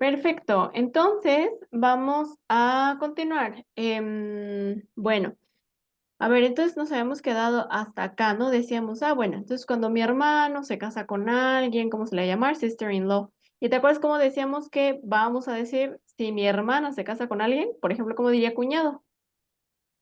Perfecto. Entonces, vamos a continuar. Bueno, a ver, entonces nos habíamos quedado hasta acá, ¿no? Decíamos, bueno, entonces cuando mi hermano se casa con alguien, ¿cómo se le va a llamar? Sister-in-law. ¿Y te acuerdas cómo decíamos que vamos a decir si mi hermana se casa con alguien? Por ejemplo, ¿cómo diría cuñado?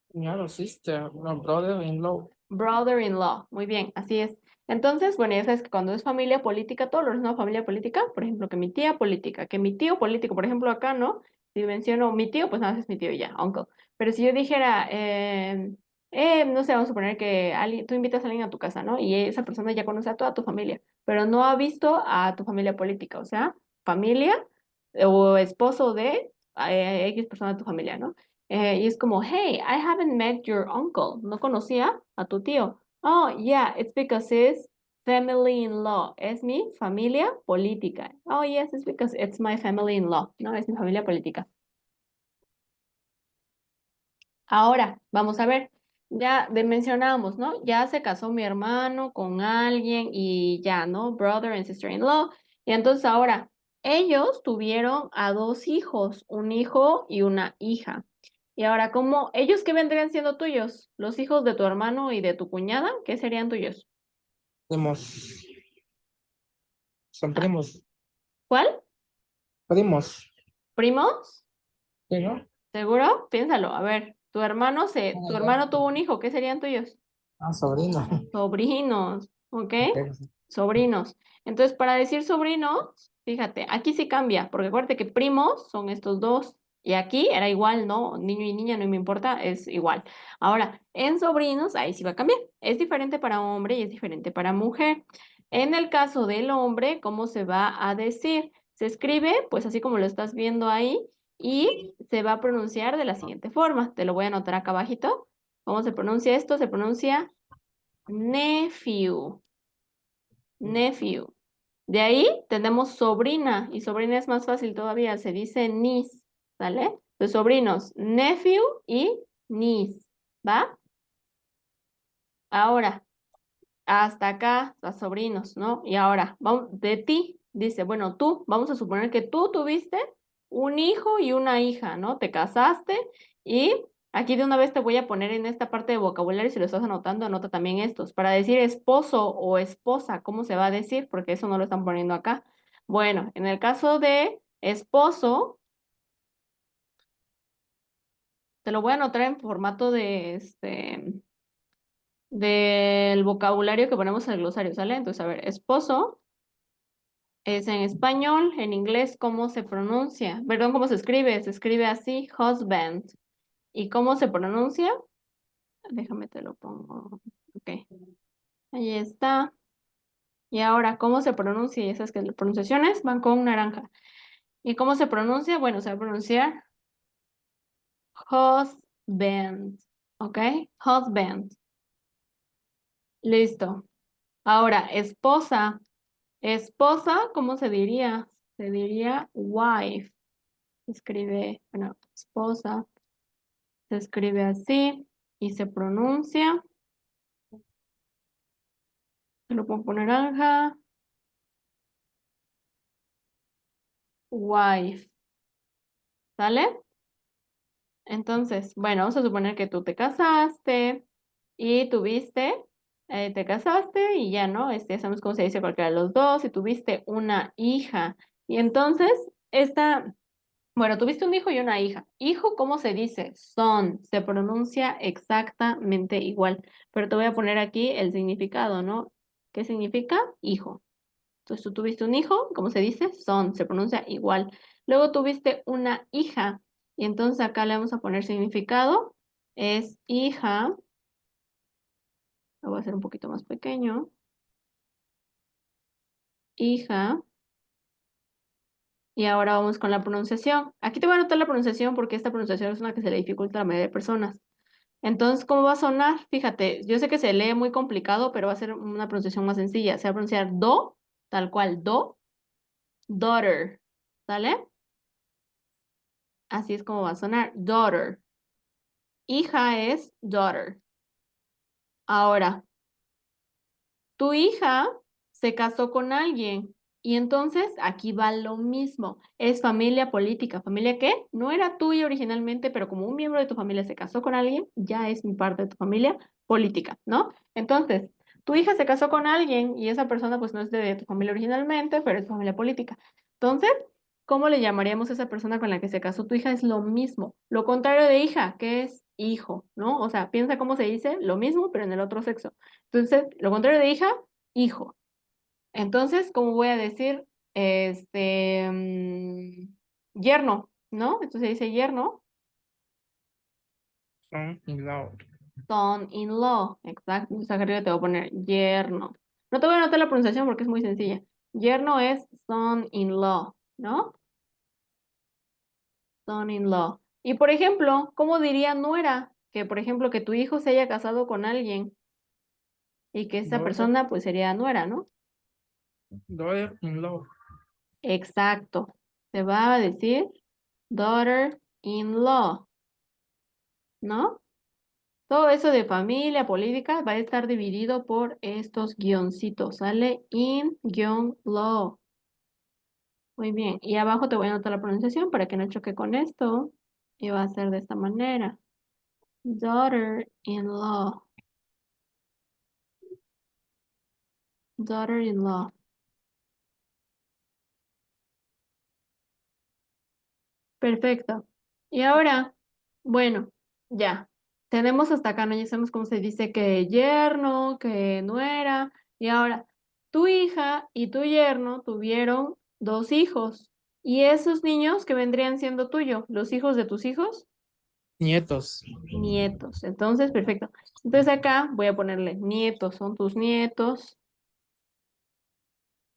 Cuñado, sister, no, brother-in-law. Brother-in-law. Muy bien, así es. Entonces, bueno, ya sabes que cuando es familia política, todo lo relacionado a familia política, por ejemplo, que mi tía política, que mi tío político, por ejemplo, acá, ¿no? Si menciono mi tío, pues nada más es mi tío y ya, uncle. Pero si yo dijera, no sé, vamos a suponer que tú invitas a alguien a tu casa, ¿no? Y esa persona ya conoce a toda tu familia, pero no ha visto a tu familia política, o sea, familia o esposo de X persona de tu familia, ¿no? Y es como, hey, I haven't met your uncle. No conocía a tu tío. Oh, yeah, it's because it's family-in-law. Es mi familia política. Oh, yes, it's because it's my family-in-law. No, es mi familia política. Ahora, vamos a ver. Ya mencionábamos, ¿no? Ya se casó mi hermano con alguien y ya, ¿no? Brother and sister-in-law. Y entonces ahora, ellos tuvieron a dos hijos, un hijo y una hija. Y ahora, ¿cómo? ¿Ellos qué vendrían siendo tuyos? ¿Los hijos de tu hermano y de tu cuñada? ¿Qué serían tuyos? Primos, son Ah, primos, ¿cuál? primos, ¿Primos? ¿sí, no? ¿Seguro? Piénsalo. A ver, tu Ah, hermano ya. tuvo un hijo, ¿qué serían tuyos? Ah, sobrino. Sobrinos, ¿ok? Ok, Sobrinos. Entonces, para decir sobrinos, fíjate, aquí sí cambia, porque acuérdate que primos son estos dos. Y aquí era igual, ¿no? Niño y niña, no me importa, es igual. Ahora, en sobrinos, ahí sí va a cambiar. Es diferente para hombre y es diferente para mujer. En el caso del hombre, ¿cómo se va a decir? Se escribe, pues así como lo estás viendo ahí, y se va a pronunciar de la siguiente forma. Te lo voy a anotar acá abajito. ¿Cómo se pronuncia esto? Se pronuncia nephew, nephew. De ahí tenemos sobrina, y sobrina es más fácil todavía, se dice niece, ¿vale? Los sobrinos, nephew y niece, ¿va? Ahora, hasta acá, los sobrinos, ¿no? Y ahora, vamos, de ti, dice, bueno, tú, vamos a suponer que tú tuviste un hijo y una hija, ¿no? Te casaste y aquí de una vez te voy a poner en esta parte de vocabulario, si lo estás anotando, anota también estos. Para decir esposo o esposa, ¿cómo se va a decir? Porque eso no lo están poniendo acá. Bueno, en el caso de esposo, te lo voy a anotar en formato de del vocabulario que ponemos en el glosario, ¿sale? Entonces, a ver, esposo. Es en español, en inglés, ¿cómo se pronuncia? Perdón, ¿cómo se escribe? Se escribe así, husband. ¿Y cómo se pronuncia? Déjame te lo pongo. Ok, ahí está. Y ahora, ¿cómo se pronuncia? Ya sabes que las pronunciaciones van con naranja. ¿Y cómo se pronuncia? Bueno, se va a pronunciar husband. ¿Ok? Husband. Listo. Ahora, esposa. Esposa, ¿cómo se diría? Se diría wife. Escribe, bueno, esposa. Se escribe así y se pronuncia, te lo pongo naranja, wife, ¿sale? Entonces, bueno, vamos a suponer que tú te casaste y tuviste, te casaste y ya, ¿no? Ya sabemos cómo se dice cualquiera de los dos y tuviste una hija. Y entonces, bueno, tuviste un hijo y una hija. Hijo, ¿cómo se dice? Son, se pronuncia exactamente igual, pero te voy a poner aquí el significado, ¿no? ¿Qué significa? Hijo. Entonces tú tuviste un hijo, ¿cómo se dice? Son, se pronuncia igual. Luego tuviste una hija, y entonces acá le vamos a poner significado. Es hija, lo voy a hacer un poquito más pequeño. Hija, y ahora vamos con la pronunciación. Aquí te voy a anotar la pronunciación porque esta pronunciación es una que se le dificulta a la mayoría de personas. Entonces, ¿cómo va a sonar? Fíjate, yo sé que se lee muy complicado, pero va a ser una pronunciación más sencilla. Se va a pronunciar do, tal cual, do, daughter, ¿sale? Así es como va a sonar, daughter. Hija es daughter. Ahora, tu hija se casó con alguien. Y entonces aquí va lo mismo. Es familia política. ¿Familia qué? No era tuya originalmente, pero como un miembro de tu familia se casó con alguien, ya es mi parte de tu familia política, ¿no? Entonces, tu hija se casó con alguien y esa persona pues no es de tu familia originalmente, pero es tu familia política. Entonces, ¿cómo le llamaríamos a esa persona con la que se casó tu hija? Es lo mismo. Lo contrario de hija, que es hijo, ¿no? O sea, piensa cómo se dice lo mismo, pero en el otro sexo. Entonces, lo contrario de hija, hijo. Entonces, ¿cómo voy a decir? Yerno, ¿no? Entonces se dice yerno, Son-in-law. son-in-law, exacto. Entonces acá arriba te voy a poner yerno. No te voy a anotar la pronunciación porque es muy sencilla. Yerno es son-in-law, ¿no? Son-in-law. Y por ejemplo, ¿cómo diría nuera? Que por ejemplo, que tu hijo se haya casado con alguien y que esa Daughter, persona pues sería nuera, ¿no? daughter-in-law. Exacto. Se va a decir daughter-in-law, ¿no? Todo eso de familia, política, va a estar dividido por estos guioncitos, ¿sale? In, guión, law. Muy bien. Y abajo te voy a anotar la pronunciación para que no choque con esto. Y va a ser de esta manera. Daughter-in-law. Daughter-in-law. Perfecto. Y ahora, bueno, ya. Tenemos hasta acá, ¿no? Ya sabemos cómo se dice que yerno, que nuera. Y ahora, tu hija y tu yerno tuvieron dos hijos. Y esos niños que vendrían siendo tuyos, los hijos de tus hijos, Nietos. nietos. Entonces, perfecto. Entonces acá voy a ponerle nietos, son tus nietos.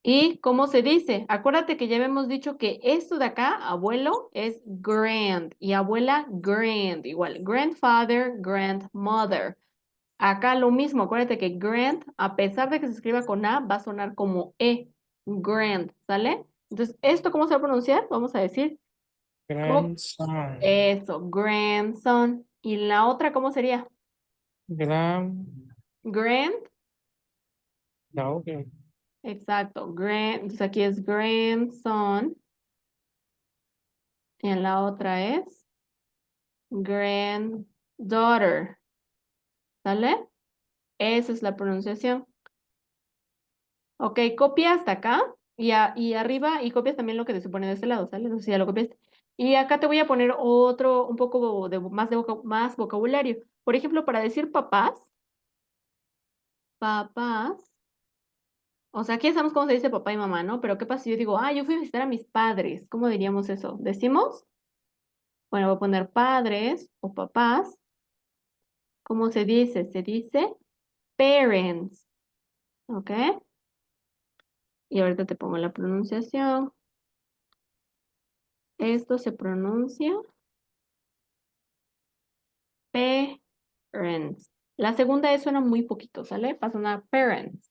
¿Y cómo se dice? Acuérdate que ya habíamos dicho que esto de acá, abuelo, es grand y abuela, grand, igual, grandfather, grandmother. Acá lo mismo, acuérdate que grand, a pesar de que se escriba con A, va a sonar como E, grand, ¿sale? Entonces, ¿esto cómo se va a pronunciar? Vamos a decir, ¿cómo? Grandson. Eso, grandson. ¿Y la otra cómo sería? Grand. Grand, Daughter. exacto, grand, entonces aquí es grandson y en la otra es granddaughter, ¿sale? Esa es la pronunciación. Ok, copia hasta acá y arriba y copias también lo que te supone de este lado, ¿sale? No sé si ya lo copiaste. Y acá te voy a poner otro, un poco más vocabulario. Por ejemplo, para decir papás, papás, o sea, aquí ya sabemos cómo se dice papá y mamá, ¿no? Pero ¿qué pasa si yo digo, ah, yo fui a visitar a mis padres? ¿Cómo diríamos eso? ¿Decimos? Bueno, voy a poner padres o papás. ¿Cómo se dice? Se dice parents, ¿ok? Y ahorita te pongo la pronunciación. Esto se pronuncia parents. La segunda suena muy poquito, ¿sale? Va a sonar parents.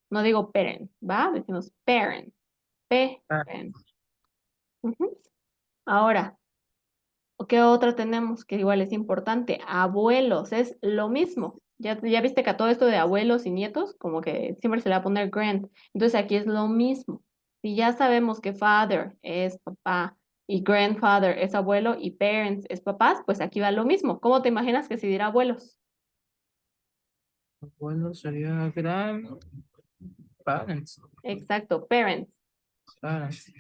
No digo parent, ¿va? Decimos parent. Ah, Parent. Ujú. Ahora, ¿qué otra tenemos que igual es importante? Abuelos, es lo mismo. Ya viste que a todo esto de abuelos y nietos, como que siempre se le va a poner grand. Entonces aquí es lo mismo. Si ya sabemos que father es papá y grandfather es abuelo y parents es papás, pues aquí va lo mismo. ¿Cómo te imaginas que se dirá abuelos? bueno, sería grandparents. Exacto, parents. Parents.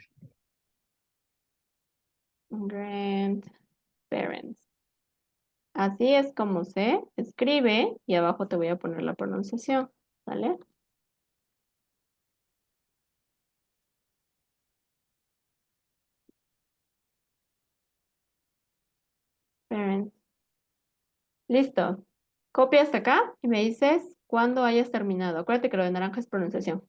Grandparents. Así es como se escribe y abajo te voy a poner la pronunciación, ¿vale? Parents. Listo. Copia hasta acá y me dices cuando hayas terminado. Acuérdate que lo de naranja es pronunciación.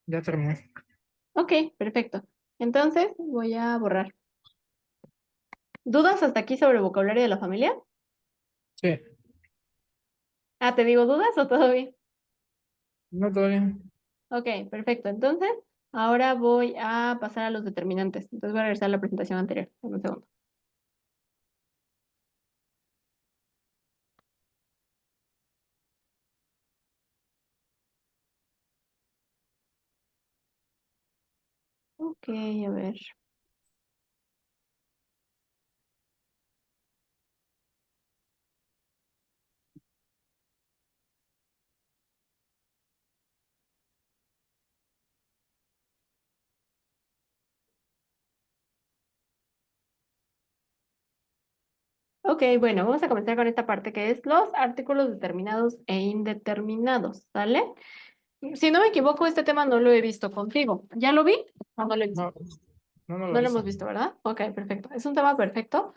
Ya terminé. Ok, perfecto. Entonces voy a borrar. ¿Dudas hasta aquí sobre el vocabulario de la familia? Sí, Ah, ¿te digo dudas o todo bien? no todo bien. Ok, perfecto. Entonces, ahora voy a pasar a los determinantes. Entonces voy a regresar a la presentación anterior. En un segundo. Ok, a ver. Ok, bueno, vamos a comenzar con esta parte que es los artículos determinados e indeterminados, ¿sale? Si no me equivoco, este tema no lo he visto contigo. ¿Ya lo vi? ¿O no lo he visto? No, no lo No he lo hemos visto. visto, ¿verdad? Ok, perfecto. Es un tema perfecto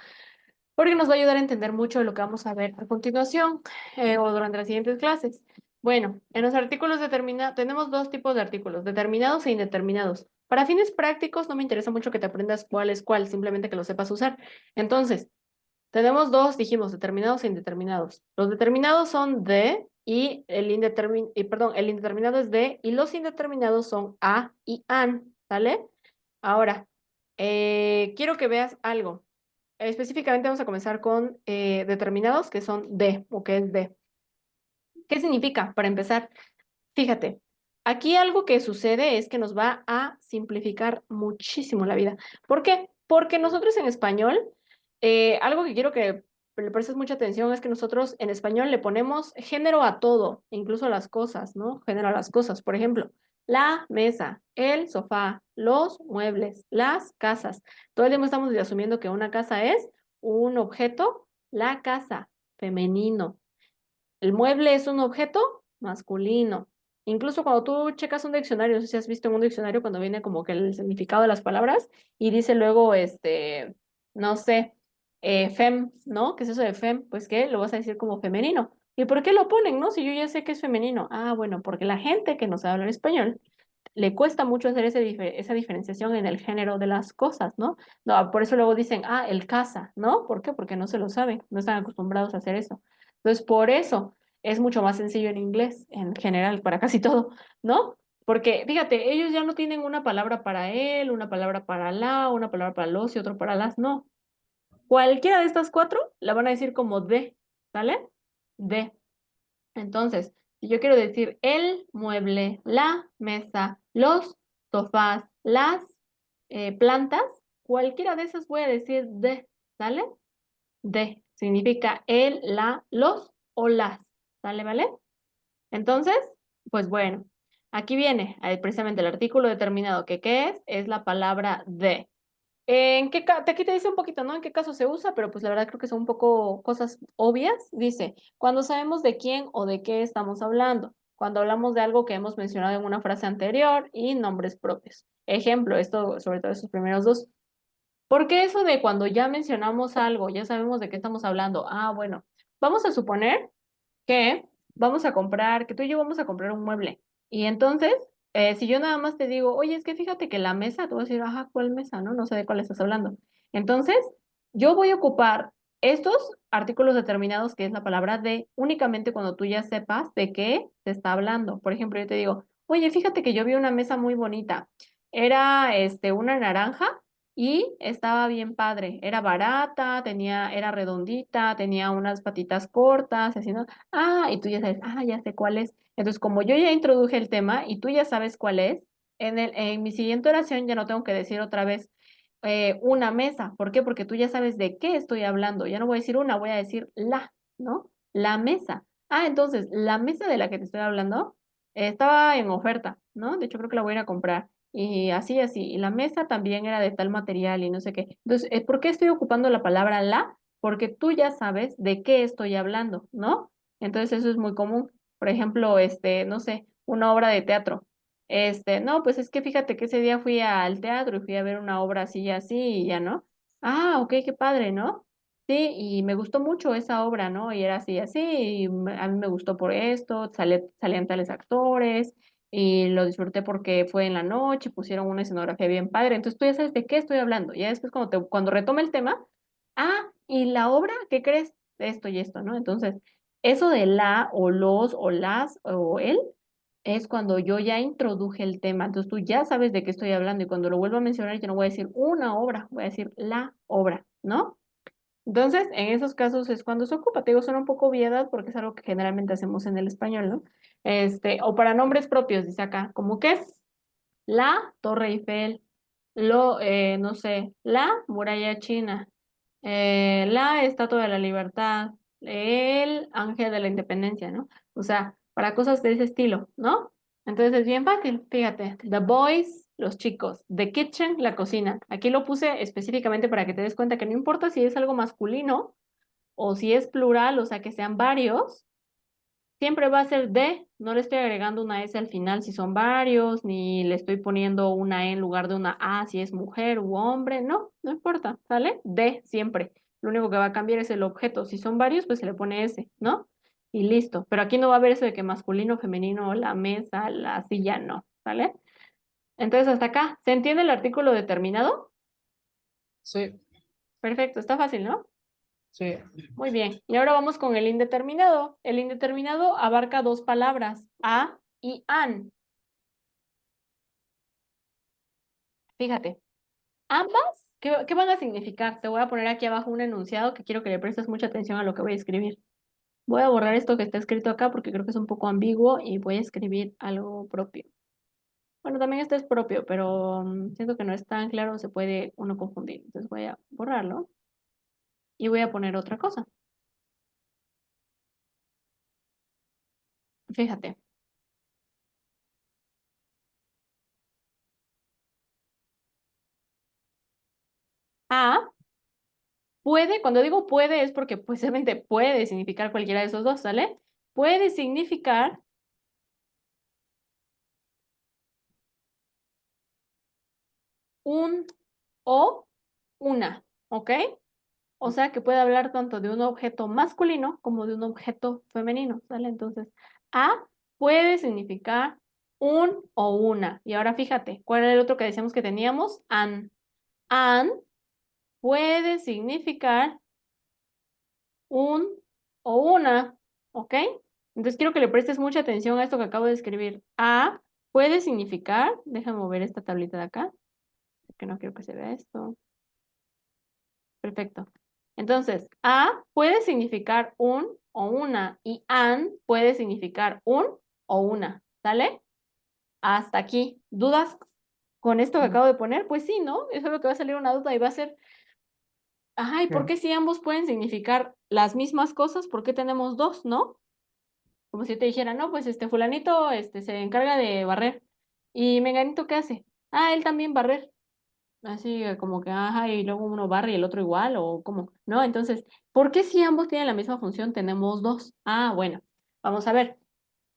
porque nos va a ayudar a entender mucho de lo que vamos a ver a continuación o durante las siguientes clases. Bueno, en los artículos determinados, tenemos dos tipos de artículos, determinados e indeterminados. Para fines prácticos, no me interesa mucho que te aprendas cuál es cuál, simplemente que lo sepas usar. Entonces, tenemos dos, dijimos, determinados e indeterminados. Los determinados son de y el indeterminado es de y los indeterminados son a y an, ¿sale? Ahora, quiero que veas algo. Específicamente vamos a comenzar con determinados que son de o que es de. ¿Qué significa? Para empezar, fíjate, aquí algo que sucede es que nos va a simplificar muchísimo la vida. ¿Por qué? Porque nosotros en español, algo que quiero que le prestes mucha atención es que nosotros en español le ponemos género a todo, incluso a las cosas, ¿no? Género a las cosas. Por ejemplo, la mesa, el sofá, los muebles, las casas. Todo el tiempo estamos asumiendo que una casa es un objeto, la casa, femenino. El mueble es un objeto masculino. Incluso cuando tú checas un diccionario, no sé si has visto en un diccionario cuando viene como que el significado de las palabras y dice luego, no sé, fem, ¿no? ¿Qué es eso de fem? Pues que lo vas a decir como femenino. ¿Y por qué lo ponen, no? Si yo ya sé que es femenino. Ah, bueno, porque la gente que no sabe hablar español le cuesta mucho hacer esa diferenciación en el género de las cosas, ¿no? No, por eso luego dicen, ah, el casa, ¿no? ¿Por qué? Porque no se lo saben, no están acostumbrados a hacer eso. Entonces, por eso es mucho más sencillo en inglés, en general, para casi todo, ¿no? Porque, fíjate, ellos ya no tienen una palabra para él, una palabra para la, una palabra para los y otra para las, no. Cualquiera de estas cuatro la van a decir como de, ¿sale? De. Entonces, si yo quiero decir el mueble, la mesa, los sofás, las plantas, cualquiera de esas voy a decir de, ¿sale? De. Significa el, la, los o las, ¿sale? ¿Vale? Entonces, pues bueno, aquí viene precisamente el artículo determinado que ¿qué es? Es la palabra de. Aquí te dice un poquito, ¿no? En qué caso se usa, pero pues la verdad creo que son un poco cosas obvias. Dice, cuando sabemos de quién o de qué estamos hablando, cuando hablamos de algo que hemos mencionado en una frase anterior y nombres propios. Ejemplo, esto, sobre todo esos primeros dos. ¿Por qué eso de cuando ya mencionamos algo, ya sabemos de qué estamos hablando? Ah, bueno, vamos a suponer que vamos a comprar, que tú y yo vamos a comprar un mueble. Y entonces, si yo nada más te digo, oye, es que fíjate que la mesa, tú vas a decir, ajá, ¿cuál mesa? ¿No? No sé de cuál estás hablando. Entonces, yo voy a ocupar estos artículos determinados, que es la palabra de, únicamente cuando tú ya sepas de qué se está hablando. Por ejemplo, yo te digo, oye, fíjate que yo vi una mesa muy bonita. Era, una naranja y estaba bien padre. Era barata, era redondita, tenía unas patitas cortas, así, ¿no? Ah, y tú ya sabes, ah, ya sé cuál es. Entonces, como yo ya introduje el tema y tú ya sabes cuál es, en mi siguiente oración ya no tengo que decir otra vez una mesa. ¿Por qué? Porque tú ya sabes de qué estoy hablando. Ya no voy a decir una, voy a decir la, ¿no? La mesa. Ah, entonces, la mesa de la que te estoy hablando estaba en oferta, ¿no? De hecho, creo que la voy a ir a comprar. Y así, así. Y la mesa también era de tal material y no sé qué. Entonces, ¿por qué estoy ocupando la palabra la? Porque tú ya sabes de qué estoy hablando, ¿no? Entonces, eso es muy común. Por ejemplo, no sé, una obra de teatro. No, pues es que fíjate que ese día fui al teatro y fui a ver una obra así y así y ya, ¿no? Ah, ok, qué padre, ¿no? Sí, y me gustó mucho esa obra, ¿no? Y era así y así, y a mí me gustó por esto, salían tales actores, y lo disfruté porque fue en la noche, pusieron una escenografía bien padre, entonces tú ya sabes de qué estoy hablando, ya después cuando retome el tema, y la obra, ¿qué crees? Esto y esto, ¿no? Entonces, eso de la o los o las o él es cuando yo ya introduje el tema, entonces tú ya sabes de qué estoy hablando y cuando lo vuelvo a mencionar yo no voy a decir una obra, voy a decir la obra, ¿no? Entonces, en esos casos es cuando se ocupa. Te digo, son un poco obviedad porque es algo que generalmente hacemos en el español, ¿no? O para nombres propios, dice acá, como que la Torre Eiffel, no sé, la Muralla China, la Estatua de la Libertad, el Ángel de la Independencia, ¿no? O sea, para cosas de ese estilo, ¿no? Entonces es bien fácil, fíjate, the boys, los chicos, the kitchen, la cocina. Aquí lo puse específicamente para que te des cuenta que no importa si es algo masculino o si es plural, o sea, que sean varios, siempre va a ser de, no le estoy agregando una S al final si son varios, ni le estoy poniendo una E en lugar de una A si es mujer u hombre, no, no importa, ¿sale? De siempre. Lo único que va a cambiar es el objeto. Si son varios, pues se le pone S, ¿no? Y listo. Pero aquí no va a haber eso de que masculino, femenino, la mesa, la silla, no, ¿sale? Entonces, hasta acá, ¿se entiende el artículo determinado? Sí, Perfecto, está fácil, ¿no? sí. Muy bien. Y ahora vamos con el indeterminado. El indeterminado abarca dos palabras, a y an. Fíjate, ambas, ¿qué van a significar? Te voy a poner aquí abajo un enunciado que quiero que le prestes mucha atención a lo que voy a escribir. Voy a borrar esto que está escrito acá porque creo que es un poco ambiguo y voy a escribir algo propio. Bueno, también este es propio, pero siento que no es tan claro, se puede uno confundir. Entonces voy a borrarlo y voy a poner otra cosa. Fíjate, a puede, cuando digo puede es porque pues obviamente puede significar cualquiera de esos dos, ¿sale? Puede significar un o una, ¿ok? O sea que puede hablar tanto de un objeto masculino como de un objeto femenino, ¿sale? Entonces, a puede significar un o una. Y ahora fíjate, ¿cuál era el otro que decíamos que teníamos? An. An puede significar un o una, ¿ok? Entonces quiero que le prestes mucha atención a esto que acabo de escribir. A puede significar, déjame mover esta tablita de acá, porque no quiero que se vea esto. Perfecto. Entonces, a puede significar un o una y an puede significar un o una, ¿sale? Hasta aquí. ¿Dudas con esto que acabo de poner? Pues sí, ¿no? Eso es lo que va a salir una duda y va a ser, ajá, ¿y por Sí. qué si ambos pueden significar las mismas cosas? ¿Por qué tenemos dos, no? Como si te dijera, no, pues fulanito, se encarga de barrer. ¿Y menganito qué hace? Ah, él también barrer. Así como que, ajá, y luego uno barre y el otro igual, o cómo, ¿no? Entonces, ¿por qué si ambos tienen la misma función tenemos dos? Ah, bueno, vamos a ver,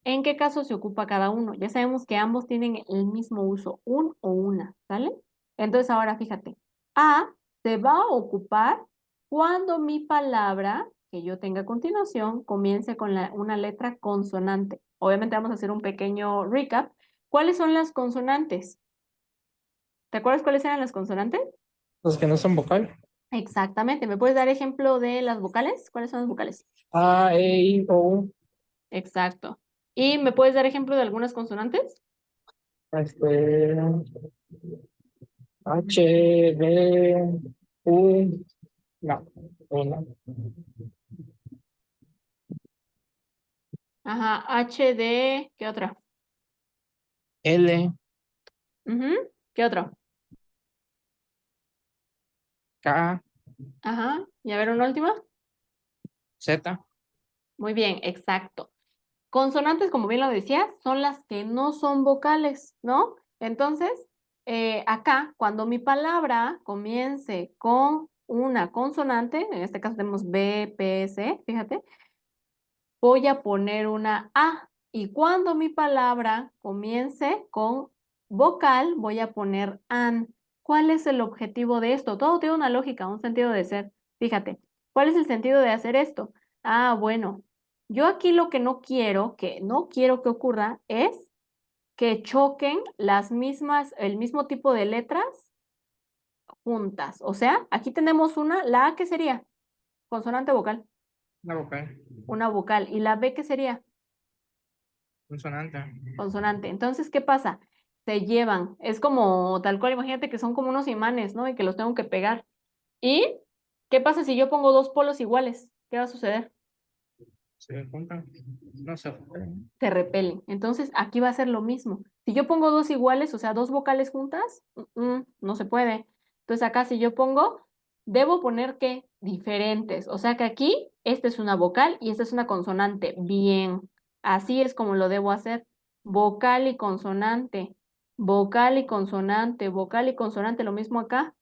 ¿en qué caso se ocupa cada uno? Ya sabemos que ambos tienen el mismo uso, un o una, ¿sale? Entonces, ahora fíjate, a se va a ocupar cuando mi palabra que yo tenga a continuación comience con una letra consonante. Obviamente vamos a hacer un pequeño recap. ¿Cuáles son las consonantes? ¿Te acuerdas cuáles eran las consonantes? Los que no son vocal. Exactamente. ¿Me puedes dar ejemplo de las vocales? ¿Cuáles son las vocales? A, E, I, O, Exacto. ¿Y me puedes dar ejemplo de algunas consonantes? este, H, D, U, no, no. Ajá, H, D, ¿qué otra? L, Ujú, ¿qué otro? K, Ajá, y a ver una última. Z. Muy bien, exacto. Consonantes, como bien lo decías, son las que no son vocales, ¿no? Entonces, acá, cuando mi palabra comience con una consonante, en este caso tenemos B, P, C, fíjate, voy a poner una A. Y cuando mi palabra comience con vocal, voy a poner an. ¿Cuál es el objetivo de esto? Todo tiene una lógica, un sentido de ser. Fíjate, ¿cuál es el sentido de hacer esto? Ah, bueno, yo aquí lo que no quiero que ocurra es que choquen el mismo tipo de letras juntas. O sea, aquí tenemos la A, ¿qué sería? Consonante o vocal. Una vocal. Una vocal. ¿Y la B qué sería? Consonante. Consonante. Entonces, ¿qué pasa? Se llevan. Es como tal cual, imagínate que son como unos imanes, ¿no? Y que los tengo que pegar. ¿Y qué pasa si yo pongo dos polos iguales? ¿Qué va a suceder? ¿Se juntan? No se juntan. Se repelen. Entonces, aquí va a ser lo mismo. Si yo pongo dos iguales, o sea, dos vocales juntas, no se puede. Entonces, acá si yo pongo, debo poner ¿qué? Diferentes. O sea que aquí, esta es una vocal y esta es una consonante. Bien. Así es como lo debo hacer. Vocal y consonante. Vocal y consonante. Vocal y consonante. Lo mismo acá.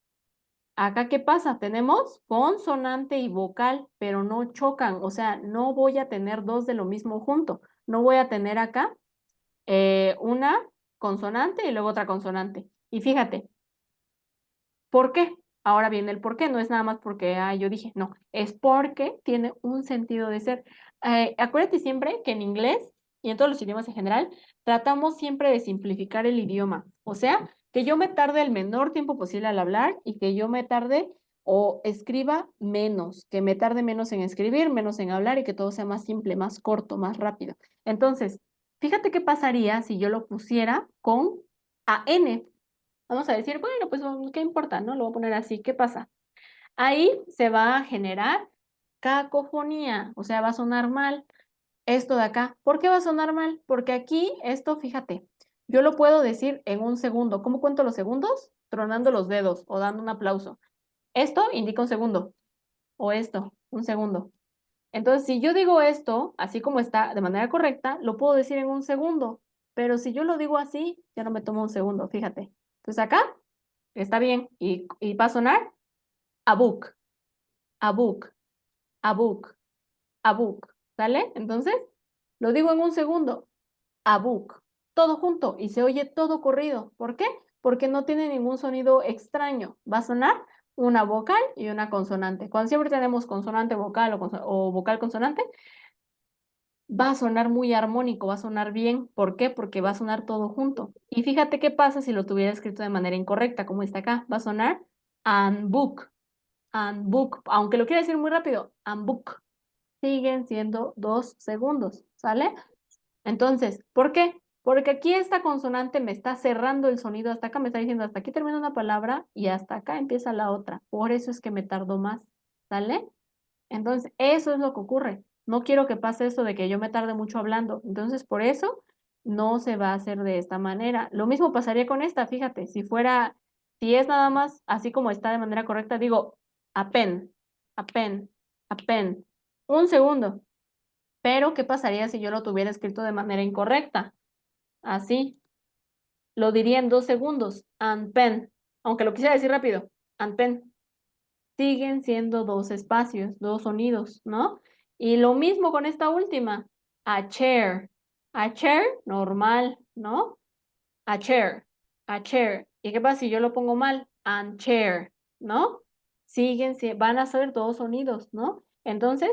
Acá, ¿qué pasa? Tenemos consonante y vocal, pero no chocan. O sea, no voy a tener dos de lo mismo junto. No voy a tener acá una consonante y luego otra consonante. Y fíjate, ¿por qué? Ahora viene el por qué, no es nada más porque yo dije, no, es porque tiene un sentido de ser. Acuérdate siempre que en inglés y en todos los idiomas en general, tratamos siempre de simplificar el idioma. O sea, que yo me tarde el menor tiempo posible al hablar y que yo me tarde o escriba menos, que me tarde menos en escribir, menos en hablar y que todo sea más simple, más corto, más rápido. Entonces, fíjate qué pasaría si yo lo pusiera con AN. Vamos a decir, bueno, pues ¿qué importa, no? Lo voy a poner así. ¿Qué pasa? Ahí se va a generar cacofonía, o sea, va a sonar mal esto de acá. ¿Por qué va a sonar mal? Porque aquí esto, fíjate, yo lo puedo decir en un segundo. ¿Cómo cuento los segundos? Tronando los dedos o dando un aplauso. Esto indica un segundo o esto, un segundo. Entonces, si yo digo esto, así como está, de manera correcta, lo puedo decir en un segundo. Pero si yo lo digo así, ya no me toma un segundo, fíjate. Entonces acá está bien. Y va a sonar a book, a book, a book, a book. ¿Sale? Entonces, lo digo en un segundo. A book. Todo junto y se oye todo corrido. ¿Por qué? Porque no tiene ningún sonido extraño. Va a sonar una vocal y una consonante. Cuando siempre tenemos consonante vocal o vocal consonante, va a sonar muy armónico, va a sonar bien. ¿Por qué? Porque va a sonar todo junto. Y fíjate qué pasa si lo tuviera escrito de manera incorrecta, como está acá. Va a sonar and book. And book, aunque lo quiera decir muy rápido, and book, siguen siendo 2 segundos, ¿sale? Entonces, ¿por qué? Porque aquí esta consonante me está cerrando el sonido, hasta acá me está diciendo, hasta aquí termina una palabra y hasta acá empieza la otra. Por eso es que me tardo más, ¿sale? Entonces, eso es lo que ocurre. No quiero que pase eso de que yo me tarde mucho hablando. Entonces, por eso no se va a hacer de esta manera. Lo mismo pasaría con esta, fíjate, si es nada más así como está de manera correcta, digo, a pen, a pen, a pen. Un segundo. Pero, ¿qué pasaría si yo lo tuviera escrito de manera incorrecta? Así, lo diría en 2 segundos, and pen. Aunque lo quisiera decir rápido, and pen. Siguen siendo dos espacios, dos sonidos, ¿no? Y lo mismo con esta última, a chair. A chair, normal, ¿no? A chair, a chair. ¿Y qué pasa si yo lo pongo mal? And chair, ¿no? Van a ser dos sonidos, ¿no? Entonces,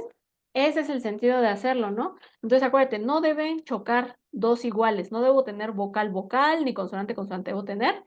ese es el sentido de hacerlo, ¿no? Entonces, acuérdate, no deben chocar dos iguales, no debo tener vocal, vocal, ni consonante, consonante, debo tener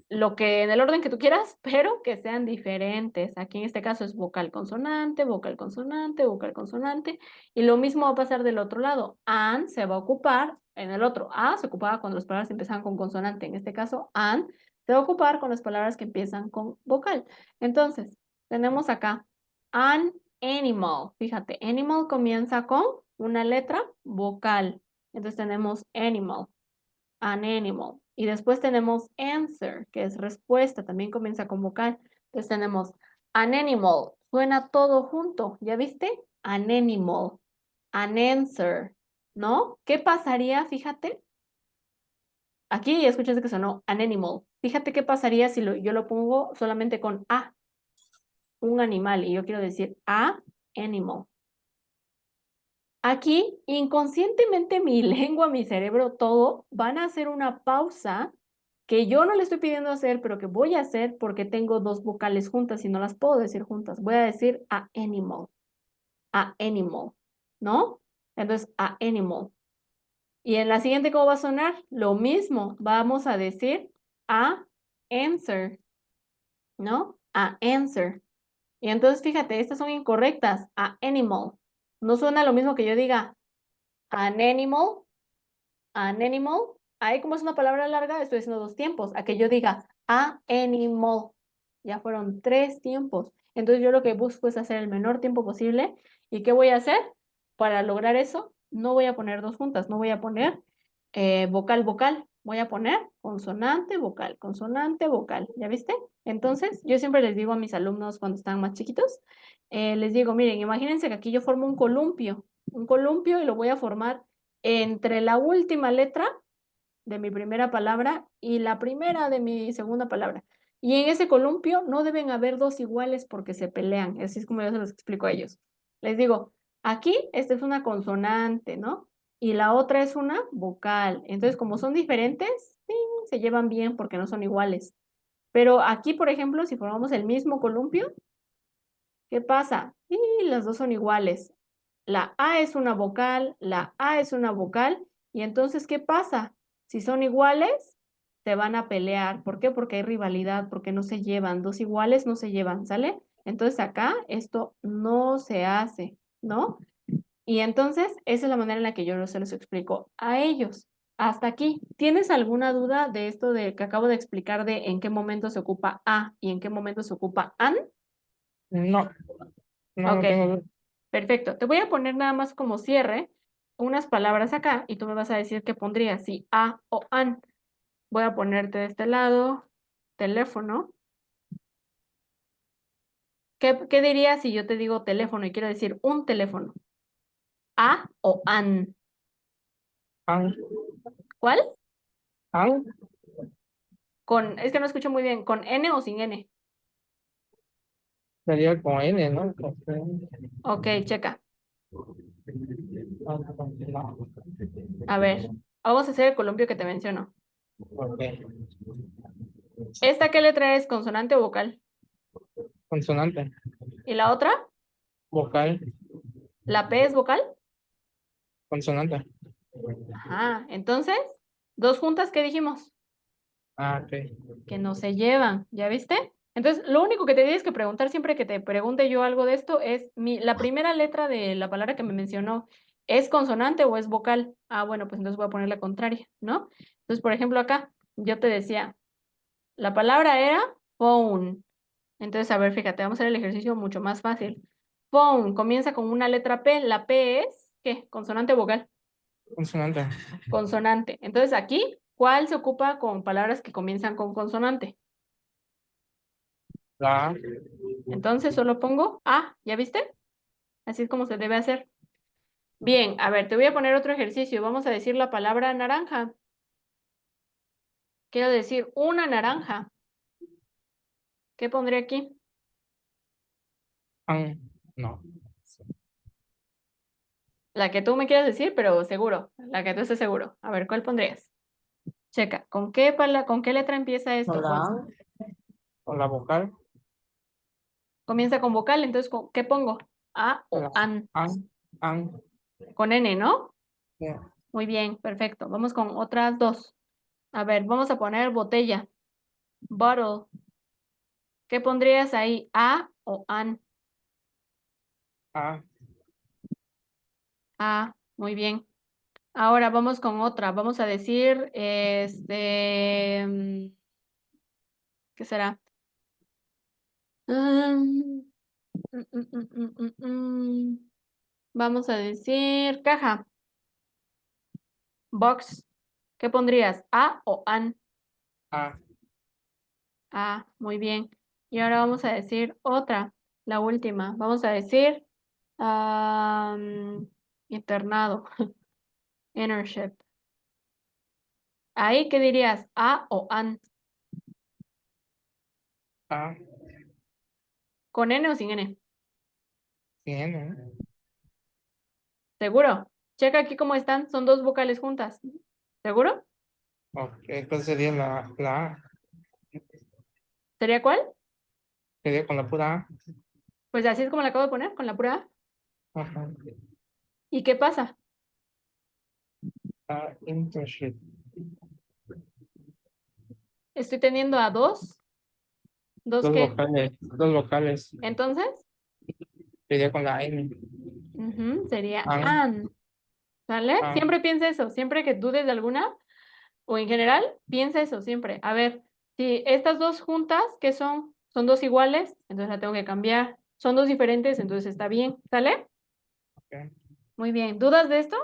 lo que en el orden que tú quieras, pero que sean diferentes. Aquí en este caso es vocal consonante, vocal consonante, vocal consonante. Y lo mismo va a pasar del otro lado. An se va a ocupar en el otro. A se ocupaba cuando las palabras empiezan con consonante. En este caso, an se va a ocupar con las palabras que empiezan con vocal. Entonces, tenemos acá an animal. Fíjate, animal comienza con una letra vocal. Entonces tenemos animal, an animal. Y después tenemos answer, que es respuesta, también comienza con vocal. Entonces tenemos an animal, suena todo junto, ¿ya viste? An animal, an answer, ¿no? ¿Qué pasaría? Fíjate, aquí ya escuchaste que sonó an animal. Fíjate qué pasaría si yo lo pongo solamente con a, un animal, y yo quiero decir a animal. Aquí, inconscientemente, mi lengua, mi cerebro, todo van a hacer una pausa que yo no le estoy pidiendo hacer, pero que voy a hacer porque tengo dos vocales juntas y no las puedo decir juntas. Voy a decir a animal, ¿no? Entonces, a animal. Y en la siguiente, ¿cómo va a sonar? Lo mismo. Vamos a decir a answer, ¿no? A answer. Y entonces, fíjate, estas son incorrectas. A animal. No suena lo mismo que yo diga an animal, an animal. Ahí como es una palabra larga, estoy haciendo 2 tiempos. A que yo diga a animal. Ya fueron 3 tiempos. Entonces yo lo que busco es hacer el menor tiempo posible. ¿Y qué voy a hacer? Para lograr eso, no voy a poner dos juntas, no voy a poner vocal, vocal. Voy a poner consonante, vocal, consonante, vocal. ¿Ya viste? Entonces, yo siempre les digo a mis alumnos cuando están más chiquitos, les digo, miren, imagínense que aquí yo formo un columpio y lo voy a formar entre la última letra de mi primera palabra y la primera de mi segunda palabra. Y en ese columpio no deben haber dos iguales porque se pelean. Así es como yo se los explico a ellos. Les digo, aquí esta es una consonante, ¿no? Y la otra es una vocal. Entonces, como son diferentes, sí, se llevan bien porque no son iguales. Pero aquí, por ejemplo, si formamos el mismo columpio, ¿qué pasa? Y las dos son iguales. La A es una vocal, la A es una vocal, y entonces, ¿qué pasa? Si son iguales, se van a pelear. ¿Por qué? Porque hay rivalidad, porque no se llevan. Dos iguales no se llevan, ¿sale? Entonces acá esto no se hace, ¿no? Y entonces, esa es la manera en la que yo se los explico a ellos. Hasta aquí. ¿Tienes alguna duda de esto de que acabo de explicar de en qué momento se ocupa a y en qué momento se ocupa an? No, Ok, no tengo duda. perfecto. Te voy a poner nada más como cierre unas palabras acá y tú me vas a decir qué pondrías, si a o an. Voy a ponerte de este lado, teléfono. ¿Qué dirías si yo te digo teléfono y quiero decir un teléfono? ¿A o an? An, ¿Cuál? an, Es que no escucho muy bien, ¿con N o sin N? sería con N, ¿no? Ok, checa. No. A ver, vamos a hacer el columpio que te menciono. Ok. ¿Esta qué letra es? ¿Consonante o vocal? Consonante, ¿Y la otra? vocal, ¿La P es vocal? consonante. Ajá, entonces, dos juntas, ¿qué dijimos? Ah, ok. Que no se llevan, ¿ya viste? Entonces, lo único que te tienes que preguntar siempre que te pregunte yo algo de esto es, la primera letra de la palabra que me mencionó, ¿es consonante o es vocal? Ah, bueno, pues entonces voy a poner la contraria, ¿no? Entonces, por ejemplo, acá yo te decía, la palabra era phone. Entonces, a ver, fíjate, vamos a hacer el ejercicio mucho más fácil. Phone comienza con una letra P. ¿La P es qué? ¿Consonante o vocal? Consonante. Consonante. Entonces, aquí, ¿cuál se ocupa con palabras que comienzan con consonante? La, Entonces solo pongo A, ¿ya viste? Así es como se debe hacer. Bien, a ver, te voy a poner otro ejercicio. Vamos a decir la palabra naranja. Quiero decir una naranja. ¿Qué pondré aquí? an, no. La que tú me quieras decir, pero seguro. La que tú estés seguro. A ver, ¿cuál pondrías? Checa. ¿Con qué letra empieza Con esto? la A, con la vocal, Comienza con vocal, entonces ¿qué pongo? A o la an. an, Con N, ¿no? ya, Muy bien, perfecto. Vamos con otras dos. A ver, vamos a poner botella. Bottle. ¿Qué pondrías ahí? ¿A o an? a, Ah, muy bien. Ahora vamos con otra. Vamos a decir, ¿qué será? Mm, Vamos a decir caja, box. ¿Qué pondrías? ¿A o an? a, Ah, muy bien. Y ahora vamos a decir otra, la última. Vamos a decir internado, internship. Ahí, ¿qué dirías? ¿A o an? a, ¿Con N o sin N? tiene, ¿Seguro? Checa aquí cómo están. Son dos vocales juntas. ¿Seguro? ok, entonces sería la A, ¿Sería cuál? sería con la pura A, Pues así es como la acabo de poner, con la pura A. ajá, ¿Y qué pasa? Internship. Estoy teniendo a dos. ¿Dos Dos qué? vocales. Dos vocales. Entonces, Sería con la N. sería An, an. ¿Sale? an. Siempre piensa eso. Siempre que dudes de alguna, o en general, piensa eso siempre. A ver, si estas dos juntas, ¿qué son? Son dos iguales, entonces la tengo que cambiar. Son dos diferentes, entonces está bien. ¿Sale? Ok. Muy bien. ¿Dudas de esto?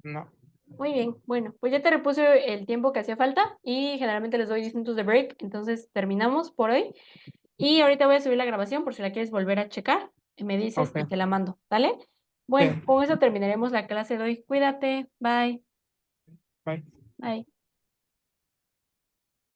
No. Muy bien. Bueno, pues ya te repuse el tiempo que hacía falta y generalmente les doy 10 minutos de break, entonces terminamos por hoy. Y ahorita voy a subir la grabación por si la quieres volver a checar. Me dices y Ok. te la mando. ¿Vale? Bueno, Sí. con eso terminaremos la clase de hoy. Cuídate. Bye. Bye. Bye.